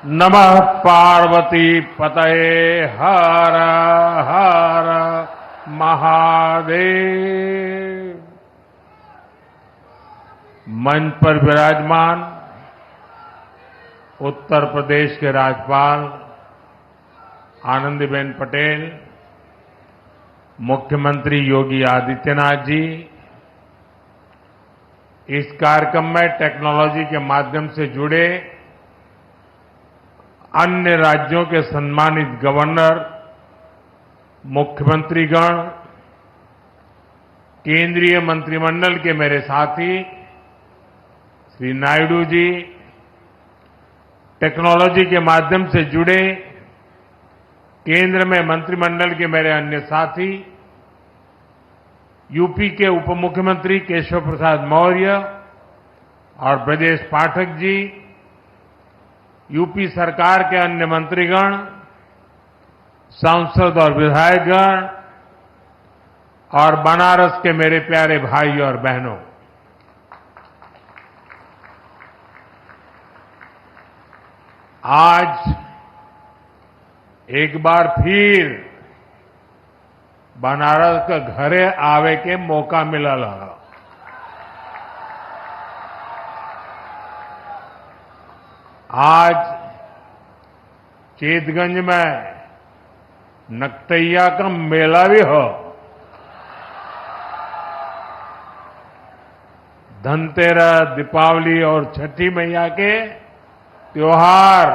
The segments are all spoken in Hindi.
नमः पार्वती पतये हर हर महादेव। मंच पर विराजमान उत्तर प्रदेश के राज्यपाल आनंदीबेन पटेल, मुख्यमंत्री योगी आदित्यनाथ जी, इस कार्यक्रम में टेक्नोलॉजी के माध्यम से जुड़े अन्य राज्यों के सम्मानित गवर्नर, मुख्यमंत्रीगण, केंद्रीय मंत्रिमंडल के मेरे साथी श्री नायडू जी, टेक्नोलॉजी के माध्यम से जुड़े केंद्र में मंत्रिमंडल के मेरे अन्य साथी, यूपी के उप मुख्यमंत्री केशव प्रसाद मौर्य और ब्रजेश पाठक जी, यूपी सरकार के अन्य मंत्रीगण, सांसद और विधायकगण और बनारस के मेरे प्यारे भाई और बहनों, आज एक बार फिर बनारस के घरे आवे के मौका मिलल है। आज चेतगंज में नकटैया का मेला भी हो, धनतेरस, दीपावली और छठी मैया के त्योहार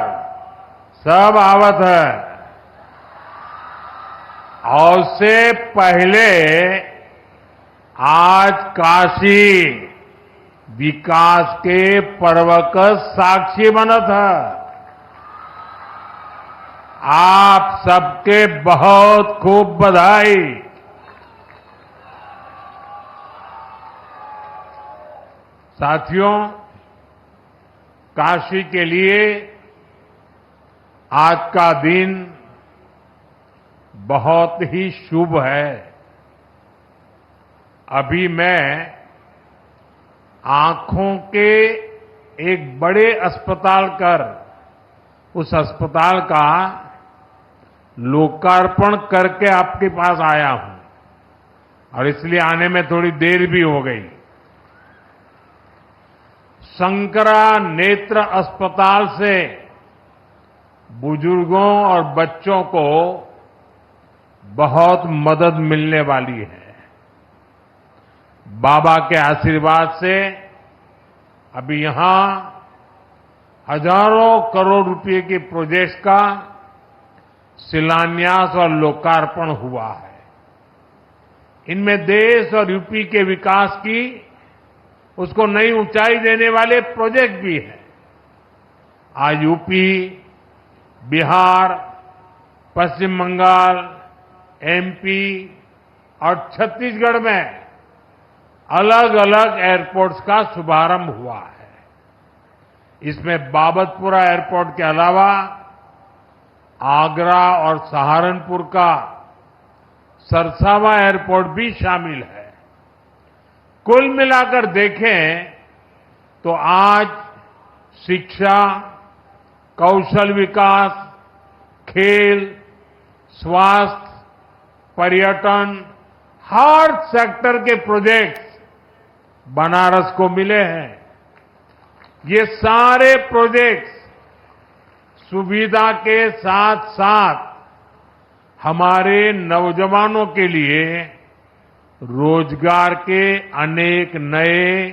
सब आवत है। और उससे पहले आज काशी विकास के पर्व का साक्षी बनत है। आप सबके बहुत खूब बधाई। साथियों, काशी के लिए आज का दिन बहुत ही शुभ है। अभी मैं आंखों के एक बड़े अस्पताल कर उस अस्पताल का लोकार्पण करके आपके पास आया हूं और इसलिए आने में थोड़ी देर भी हो गई। शंकरा नेत्र अस्पताल से बुजुर्गों और बच्चों को बहुत मदद मिलने वाली है। बाबा के आशीर्वाद से अभी यहां हजारों करोड़ रुपए के प्रोजेक्ट्स का शिलान्यास और लोकार्पण हुआ है। इनमें देश और यूपी के विकास की उसको नई ऊंचाई देने वाले प्रोजेक्ट भी हैं। आज यूपी, बिहार, पश्चिम बंगाल, एमपी और छत्तीसगढ़ में अलग अलग एयरपोर्ट्स का शुभारंभ हुआ है। इसमें बाबतपुरा एयरपोर्ट के अलावा आगरा और सहारनपुर का सरसावा एयरपोर्ट भी शामिल है। कुल मिलाकर देखें तो आज शिक्षा, कौशल विकास, खेल, स्वास्थ्य, पर्यटन, हर सेक्टर के प्रोजेक्ट्स बनारस को मिले हैं। ये सारे प्रोजेक्ट्स सुविधा के साथ साथ हमारे नौजवानों के लिए रोजगार के अनेक नए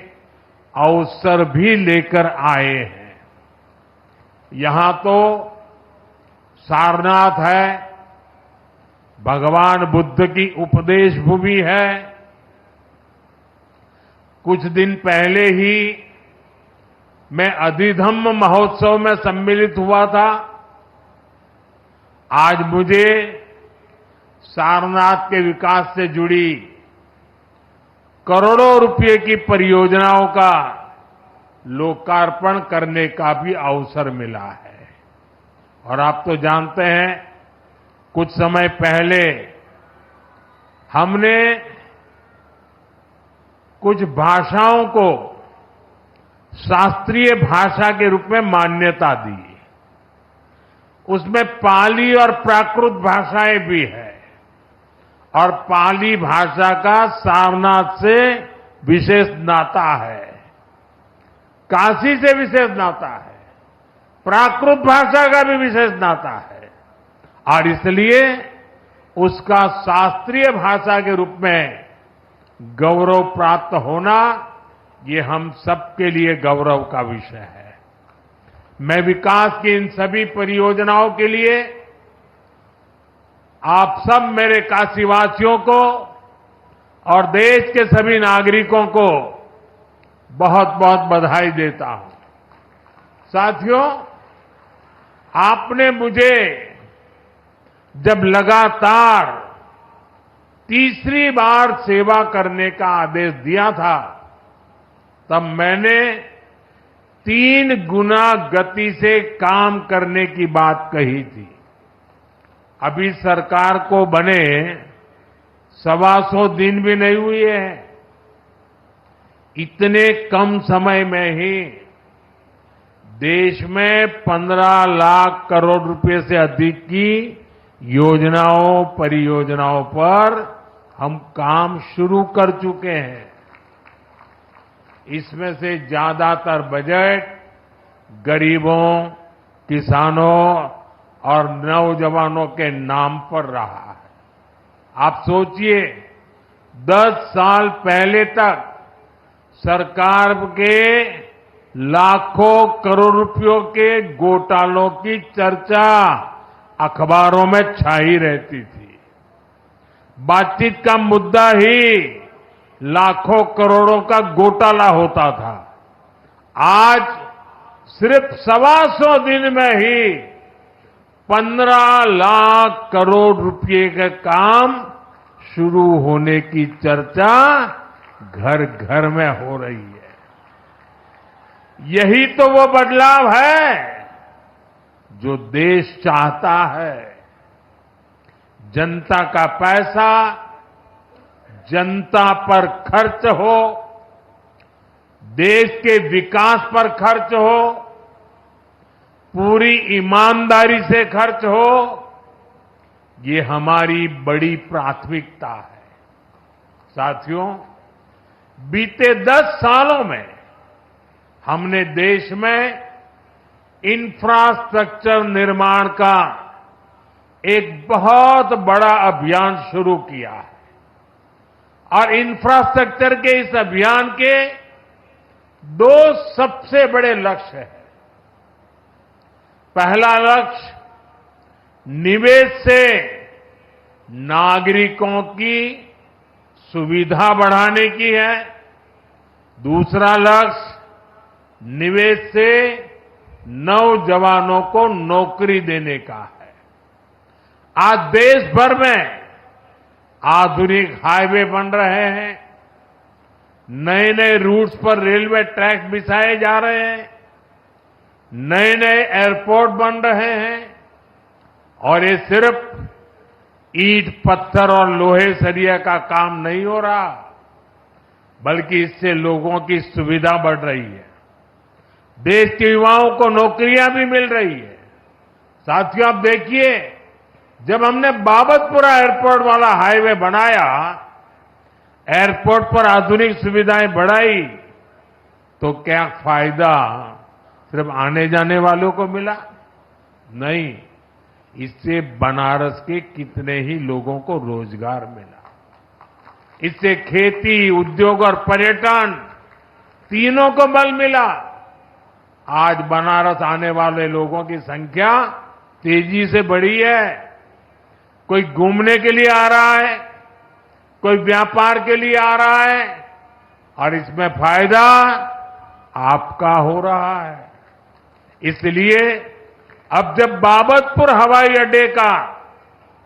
अवसर भी लेकर आए हैं। यहां तो सारनाथ है, भगवान बुद्ध की उपदेश भूमि है। कुछ दिन पहले ही मैं अधिधम्म महोत्सव में सम्मिलित हुआ था। आज मुझे सारनाथ के विकास से जुड़ी करोड़ों रुपए की परियोजनाओं का लोकार्पण करने का भी अवसर मिला है। और आप तो जानते हैं, कुछ समय पहले हमने कुछ भाषाओं को शास्त्रीय भाषा के रूप में मान्यता दी। उसमें पाली और प्राकृत भाषाएं भी है और पाली भाषा का सारनाथ से विशेष नाता है, काशी से विशेष नाता है, प्राकृत भाषा का भी विशेष नाता है और इसलिए उसका शास्त्रीय भाषा के रूप में गौरव प्राप्त होना ये हम सबके लिए गौरव का विषय है। मैं विकास की इन सभी परियोजनाओं के लिए आप सब मेरे काशीवासियों को और देश के सभी नागरिकों को बहुत बहुत बधाई देता हूं। साथियों, आपने मुझे जब लगातार तीसरी बार सेवा करने का आदेश दिया था तब मैंने 3 गुना गति से काम करने की बात कही थी। अभी सरकार को बने 125 दिन भी नहीं हुए हैं। इतने कम समय में ही देश में 15 लाख करोड़ रुपए से अधिक की योजनाओं, परियोजनाओं पर हम काम शुरू कर चुके हैं। इसमें से ज्यादातर बजट गरीबों, किसानों और नौजवानों के नाम पर रहा है। आप सोचिए, 10 साल पहले तक सरकार के लाखों करोड़ रुपयों के घोटालों की चर्चा अखबारों में छाई रहती थी। बातचीत का मुद्दा ही लाखों करोड़ों का घोटाला होता था। आज सिर्फ 125 दिन में ही 15 लाख करोड़ रुपए का काम शुरू होने की चर्चा घर घर में हो रही है। यही तो वो बदलाव है जो देश चाहता है। जनता का पैसा जनता पर खर्च हो, देश के विकास पर खर्च हो, पूरी ईमानदारी से खर्च हो, ये हमारी बड़ी प्राथमिकता है। साथियों, बीते 10 सालों में हमने देश में इंफ्रास्ट्रक्चर निर्माण का एक बहुत बड़ा अभियान शुरू किया है और इंफ्रास्ट्रक्चर के इस अभियान के 2 सबसे बड़े लक्ष्य हैं। पहला लक्ष्य निवेश से नागरिकों की सुविधा बढ़ाने की है। दूसरा लक्ष्य निवेश से नौजवानों को नौकरी देने का है। आज देश भर में आधुनिक हाईवे बन रहे हैं, नए नए रूट्स पर रेलवे ट्रैक बिछाए जा रहे हैं, नए नए एयरपोर्ट बन रहे हैं और ये सिर्फ ईंट, पत्थर और लोहे सरिया का काम नहीं हो रहा, बल्कि इससे लोगों की सुविधा बढ़ रही है। देश के युवाओं को नौकरियां भी मिल रही है। साथियों, आप देखिए, जब हमने बाबतपुरा एयरपोर्ट वाला हाईवे बनाया, एयरपोर्ट पर आधुनिक सुविधाएं बढ़ाई, तो क्या फायदा सिर्फ आने जाने वालों को मिला? नहीं, इससे बनारस के कितने ही लोगों को रोजगार मिला। इससे खेती, उद्योग और पर्यटन तीनों को बल मिला। आज बनारस आने वाले लोगों की संख्या तेजी से बढ़ी है। कोई घूमने के लिए आ रहा है, कोई व्यापार के लिए आ रहा है और इसमें फायदा आपका हो रहा है। इसलिए अब जब बाबतपुर हवाई अड्डे का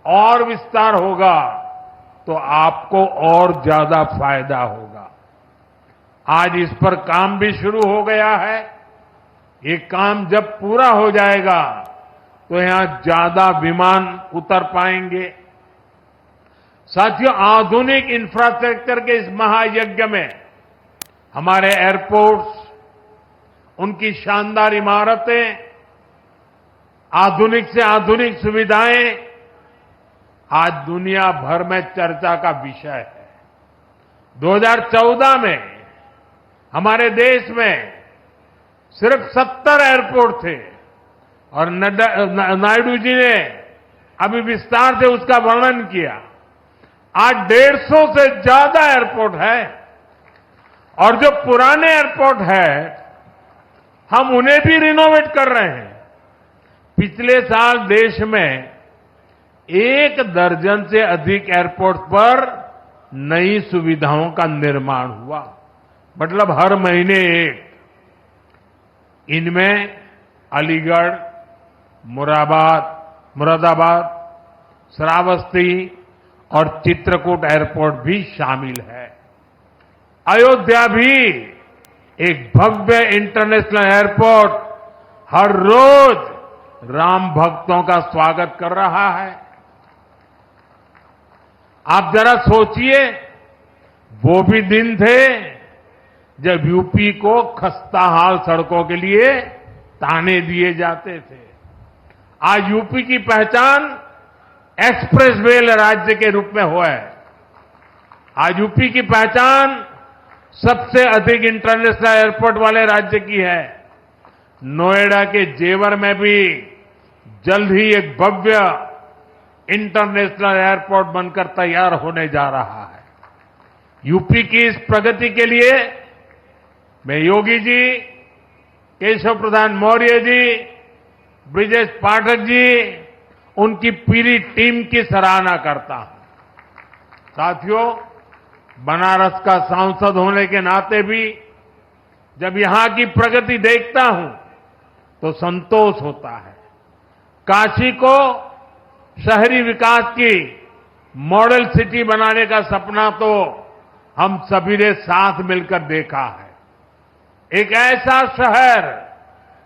और विस्तार होगा तो आपको और ज्यादा फायदा होगा। आज इस पर काम भी शुरू हो गया है। ये काम जब पूरा हो जाएगा तो यहां ज्यादा विमान उतर पाएंगे। साथियों, आधुनिक इंफ्रास्ट्रक्चर के इस महायज्ञ में हमारे एयरपोर्ट्स, उनकी शानदार इमारतें आधुनिक से आधुनिक सुविधाएं आज दुनिया भर में चर्चा का विषय है। 2014 में हमारे देश में सिर्फ 70 एयरपोर्ट थे और नायडू जी ने अभी विस्तार से उसका वर्णन किया। आज 150 से ज्यादा एयरपोर्ट है और जो पुराने एयरपोर्ट है हम उन्हें भी रिनोवेट कर रहे हैं। पिछले साल देश में 1 दर्जन से अधिक एयरपोर्ट पर नई सुविधाओं का निर्माण हुआ, मतलब हर महीने एक। इनमें अलीगढ़, मुरादाबाद, श्रावस्ती और चित्रकूट एयरपोर्ट भी शामिल है। अयोध्या भी एक भव्य इंटरनेशनल एयरपोर्ट हर रोज राम भक्तों का स्वागत कर रहा है। आप जरा सोचिए, वो भी दिन थे जब यूपी को खस्ताहाल सड़कों के लिए ताने दिए जाते थे। आज यूपी की पहचान एक्सप्रेसवे राज्य के रूप में हुआ है। आज यूपी की पहचान सबसे अधिक इंटरनेशनल एयरपोर्ट वाले राज्य की है। नोएडा के जेवर में भी जल्द ही एक भव्य इंटरनेशनल एयरपोर्ट बनकर तैयार होने जा रहा है। यूपी की इस प्रगति के लिए मैं योगी जी, केशव प्रसाद मौर्य जी, ब्रिजेश पाठक जी, उनकी पूरी टीम की सराहना करता हूं। साथियों, बनारस का सांसद होने के नाते भी जब यहां की प्रगति देखता हूं तो संतोष होता है। काशी को शहरी विकास की मॉडल सिटी बनाने का सपना तो हम सभी ने साथ मिलकर देखा है। एक ऐसा शहर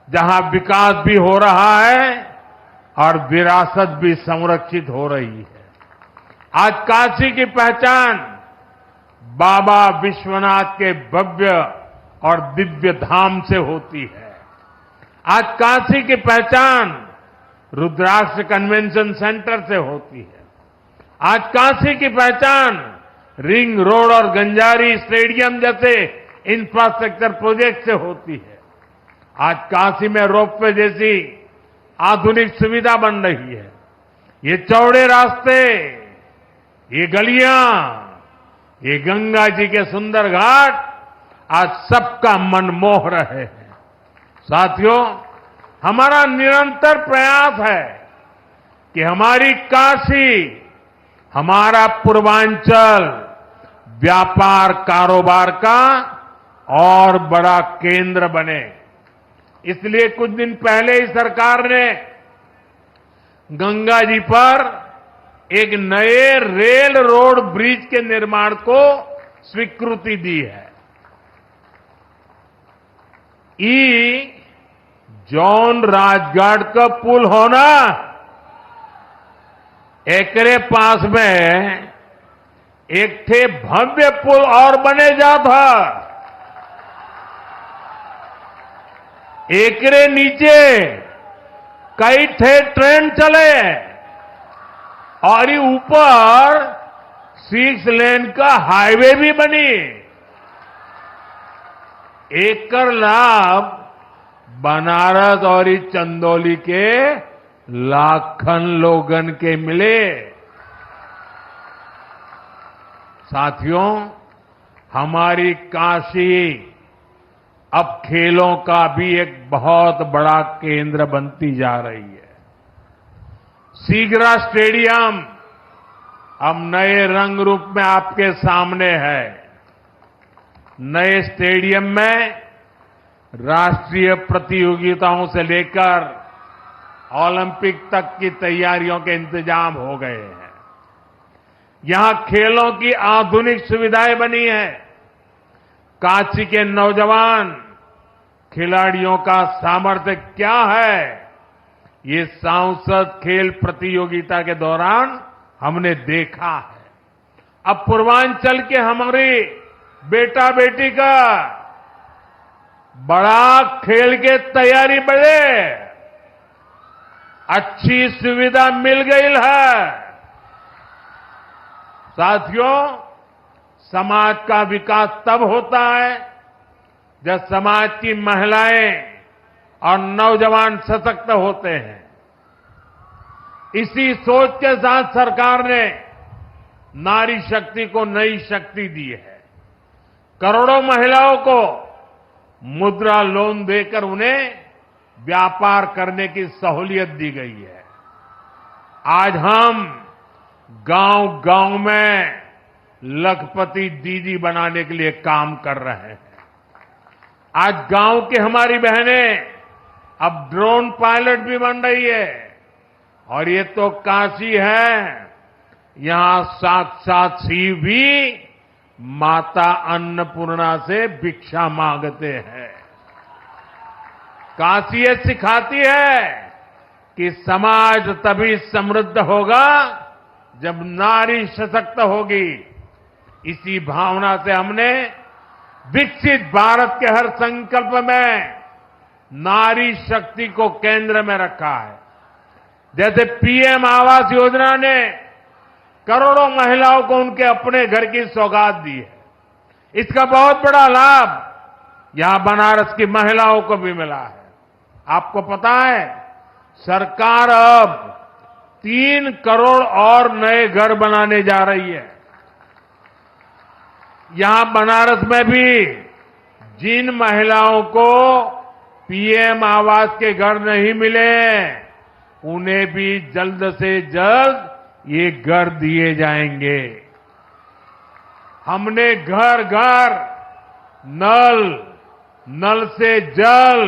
जहां विकास भी हो रहा है और विरासत भी संरक्षित हो रही है। आज काशी की पहचान बाबा विश्वनाथ के भव्य और दिव्य धाम से होती है। आज काशी की पहचान रुद्राक्ष कन्वेंशन सेंटर से होती है। आज काशी की पहचान रिंग रोड और गंजारी स्टेडियम जैसे इंफ्रास्ट्रक्चर प्रोजेक्ट से होती है। आज काशी में रोपवे जैसी आधुनिक सुविधा बन रही है। ये चौड़े रास्ते, ये गलियां, ये गंगा जी के सुंदर घाट आज सबका मन मोह रहे हैं। साथियों, हमारा निरंतर प्रयास है कि हमारी काशी, हमारा पूर्वांचल व्यापार कारोबार का और बड़ा केंद्र बने। इसलिए कुछ दिन पहले ही सरकार ने गंगा जी पर एक नए रेल रोड ब्रिज के निर्माण को स्वीकृति दी है। जॉन राजघाट का पुल होना, एकरे पास में एक थे भव्य पुल और बने जा था। एकरे नीचे कई थे ट्रेन चले और ये ऊपर 6 लेन का हाईवे भी बनी। एकर लाभ बनारस और इस चंदौली के लाखन लोगन के मिले। साथियों, हमारी काशी अब खेलों का भी एक बहुत बड़ा केंद्र बनती जा रही है। सीगरा स्टेडियम अब नए रंग रूप में आपके सामने है। नए स्टेडियम में राष्ट्रीय प्रतियोगिताओं से लेकर ओलंपिक तक की तैयारियों के इंतजाम हो गए हैं। यहां खेलों की आधुनिक सुविधाएं बनी हैं। काशी के नौजवान खिलाड़ियों का सामर्थ्य क्या है, ये सांसद खेल प्रतियोगिता के दौरान हमने देखा है। अब पूर्वांचल के हमारे बेटा बेटी का बड़ा खेल के तैयारी बढ़े। अच्छी सुविधा मिल गई है। साथियों, समाज का विकास तब होता है जब समाज की महिलाएं और नौजवान सशक्त होते हैं। इसी सोच के साथ सरकार ने नारी शक्ति को नई शक्ति दी है। करोड़ों महिलाओं को मुद्रा लोन देकर उन्हें व्यापार करने की सहूलियत दी गई है। आज हम गांव-गांव में लखपति दीदी बनाने के लिए काम कर रहे हैं। आज गांव की हमारी बहनें अब ड्रोन पायलट भी बन रही है। और ये तो काशी है, यहां साक्षात शिव भी माता अन्नपूर्णा से भिक्षा मांगते हैं। काशी ये सिखाती है कि समाज तभी समृद्ध होगा जब नारी सशक्त होगी। इसी भावना से हमने विकसित भारत के हर संकल्प में नारी शक्ति को केंद्र में रखा है। जैसे पीएम आवास योजना ने करोड़ों महिलाओं को उनके अपने घर की सौगात दी है। इसका बहुत बड़ा लाभ यहां बनारस की महिलाओं को भी मिला है। आपको पता है, सरकार अब 3 करोड़ और नए घर बनाने जा रही है। यहां बनारस में भी जिन महिलाओं को पीएम आवास के घर नहीं मिले, उन्हें भी जल्द से जल्द ये घर दिए जाएंगे। हमने घर घर नल से जल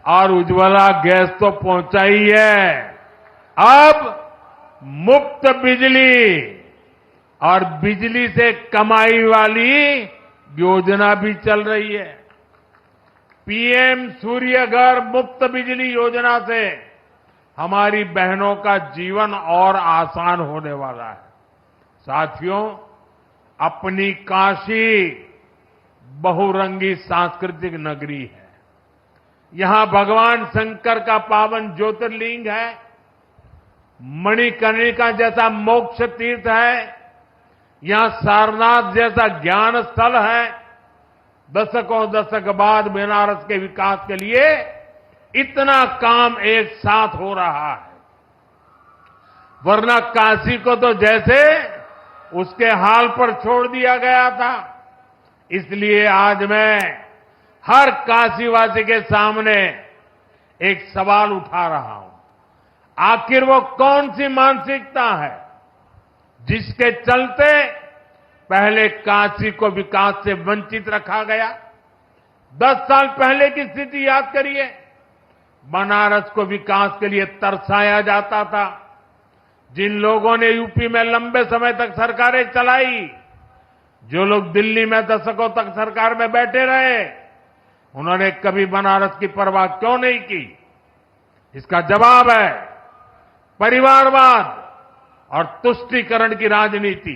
और उज्ज्वला गैस तो पहुंचाई है। अब मुफ्त बिजली और बिजली से कमाई वाली योजना भी चल रही है। पीएम सूर्य घर मुफ्त बिजली योजना से हमारी बहनों का जीवन और आसान होने वाला है। साथियों, अपनी काशी बहुरंगी सांस्कृतिक नगरी है। यहां भगवान शंकर का पावन ज्योतिर्लिंग है। मणिकर्णिका जैसा मोक्ष तीर्थ है। यहां सारनाथ जैसा ज्ञान स्थल है। दशकों दशक बाद बनारस के विकास के लिए इतना काम एक साथ हो रहा है। वरना काशी को तो जैसे उसके हाल पर छोड़ दिया गया था। इसलिए आज मैं हर काशीवासी के सामने एक सवाल उठा रहा हूं। आखिर वो कौन सी मानसिकता है जिसके चलते पहले काशी को विकास से वंचित रखा गया? 10 साल पहले की स्थिति याद करिए। बनारस को विकास के लिए तरसाया जाता था। जिन लोगों ने यूपी में लंबे समय तक सरकारें चलाई, जो लोग दिल्ली में दशकों तक सरकार में बैठे रहे, उन्होंने कभी बनारस की परवाह क्यों नहीं की? इसका जवाब है परिवारवाद और तुष्टीकरण की राजनीति।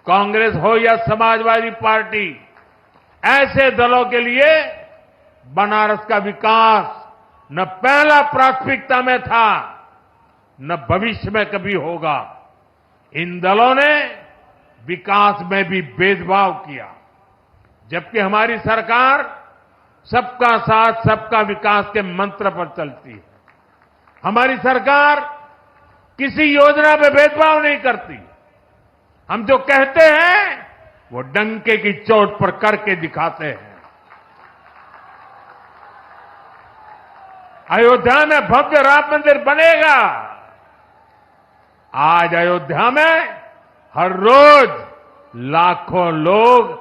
कांग्रेस हो या समाजवादी पार्टी, ऐसे दलों के लिए बनारस का विकास न पहला प्राथमिकता में था, न भविष्य में कभी होगा। इन दलों ने विकास में भी भेदभाव किया, जबकि हमारी सरकार सबका साथ सबका विकास के मंत्र पर चलती है। हमारी सरकार किसी योजना में भेदभाव नहीं करती। हम जो कहते हैं वो डंके की चोट पर करके दिखाते हैं। अयोध्या में भव्य राम मंदिर बनेगा। आज अयोध्या में हर रोज लाखों लोग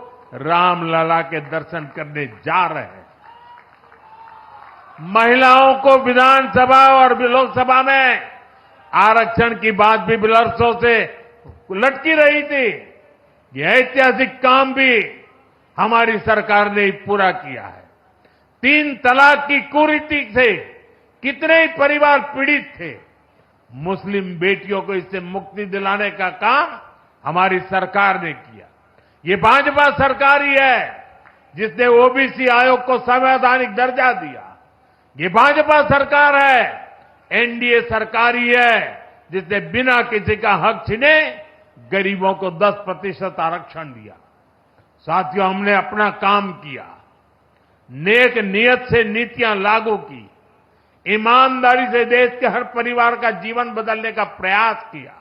रामलला के दर्शन करने जा रहे हैं। महिलाओं को विधानसभा और लोकसभा में आरक्षण की बात भी वर्षों से लटकी रही थी। यह ऐतिहासिक काम भी हमारी सरकार ने पूरा किया है। 3 तलाक की कुरीति से कितने ही परिवार पीड़ित थे। मुस्लिम बेटियों को इससे मुक्ति दिलाने का काम हमारी सरकार ने किया। ये भाजपा सरकार ही है जिसने ओबीसी आयोग को संवैधानिक दर्जा दिया। ये भाजपा सरकार है एनडीए सरकार ही है जिसने बिना किसी का हक छीने गरीबों को 10% आरक्षण दिया। साथियों, हमने अपना काम किया, नेक नियत से नीतियां लागू की, ईमानदारी से देश के हर परिवार का जीवन बदलने का प्रयास किया।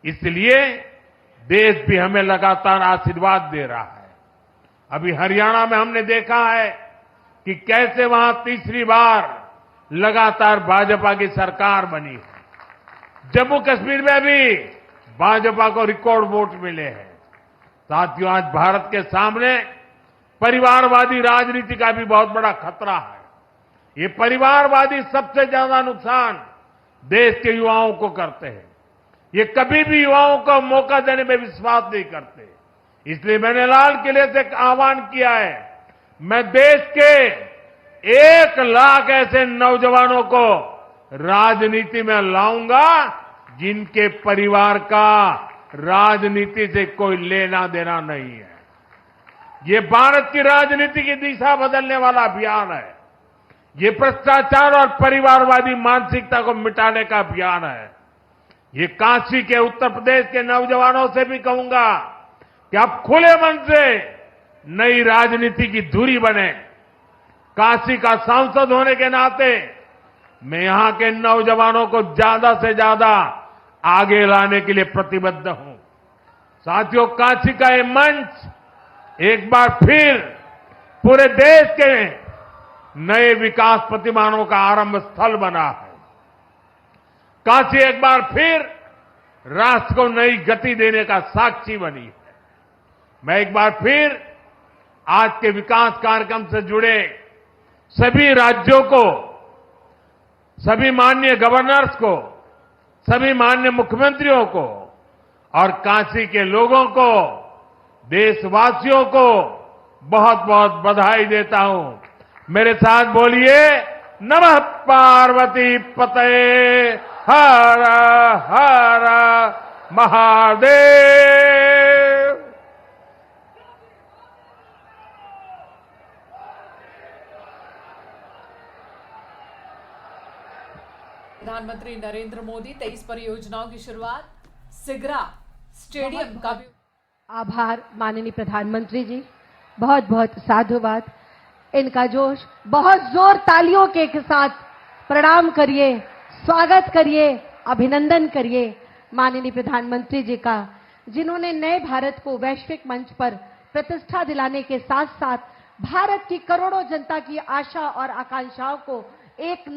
इसलिए देश भी हमें लगातार आशीर्वाद दे रहा है। अभी हरियाणा में हमने देखा है कि कैसे वहां तीसरी बार लगातार भाजपा की सरकार बनी है। जम्मू कश्मीर में भी भाजपा को रिकॉर्ड वोट मिले हैं। साथियों, आज भारत के सामने परिवारवादी राजनीति का भी बहुत बड़ा खतरा है। ये परिवारवादी सबसे ज्यादा नुकसान देश के युवाओं को करते हैं। ये कभी भी युवाओं को मौका देने में विश्वास नहीं करते। इसलिए मैंने लाल किले से एक आह्वान किया है, मैं देश के 1 लाख ऐसे नौजवानों को राजनीति में लाऊंगा जिनके परिवार का राजनीति से कोई लेना देना नहीं है। ये भारत की राजनीति की दिशा बदलने वाला अभियान है। ये भ्रष्टाचार और परिवारवादी मानसिकता को मिटाने का अभियान है। ये काशी के उत्तर प्रदेश के नौजवानों से भी कहूंगा कि आप खुले मन से नई राजनीति की धुरी बने। काशी का सांसद होने के नाते मैं यहां के नौजवानों को ज्यादा से ज्यादा आगे लाने के लिए प्रतिबद्ध हूं। साथियों, काशी का ये मंच एक बार फिर पूरे देश के नए विकास प्रतिमानों का आरंभ स्थल बना है। काशी एक बार फिर राष्ट्र को नई गति देने का साक्षी बनी है। मैं एक बार फिर आज के विकास कार्यक्रम से जुड़े सभी राज्यों को, सभी माननीय गवर्नर्स को, सभी माननीय मुख्यमंत्रियों को और काशी के लोगों को, देशवासियों को बहुत बहुत बधाई देता हूं। मेरे साथ बोलिए, नमः पार्वती पतये हर हर महादेव। प्रधानमंत्री नरेंद्र मोदी 23 परियोजनाओं की शुरुआत, सिगरा स्टेडियम का भी। आभार माननीय प्रधानमंत्री जी, बहुत बहुत साधुवाद। इनका जोश बहुत जोर तालियों के साथ प्रणाम करिए, स्वागत करिए, अभिनंदन करिए माननीय प्रधानमंत्री जी का, जिन्होंने नए भारत को वैश्विक मंच पर प्रतिष्ठा दिलाने के साथ साथ भारत की करोड़ों जनता की आशा और आकांक्षाओं को एक नई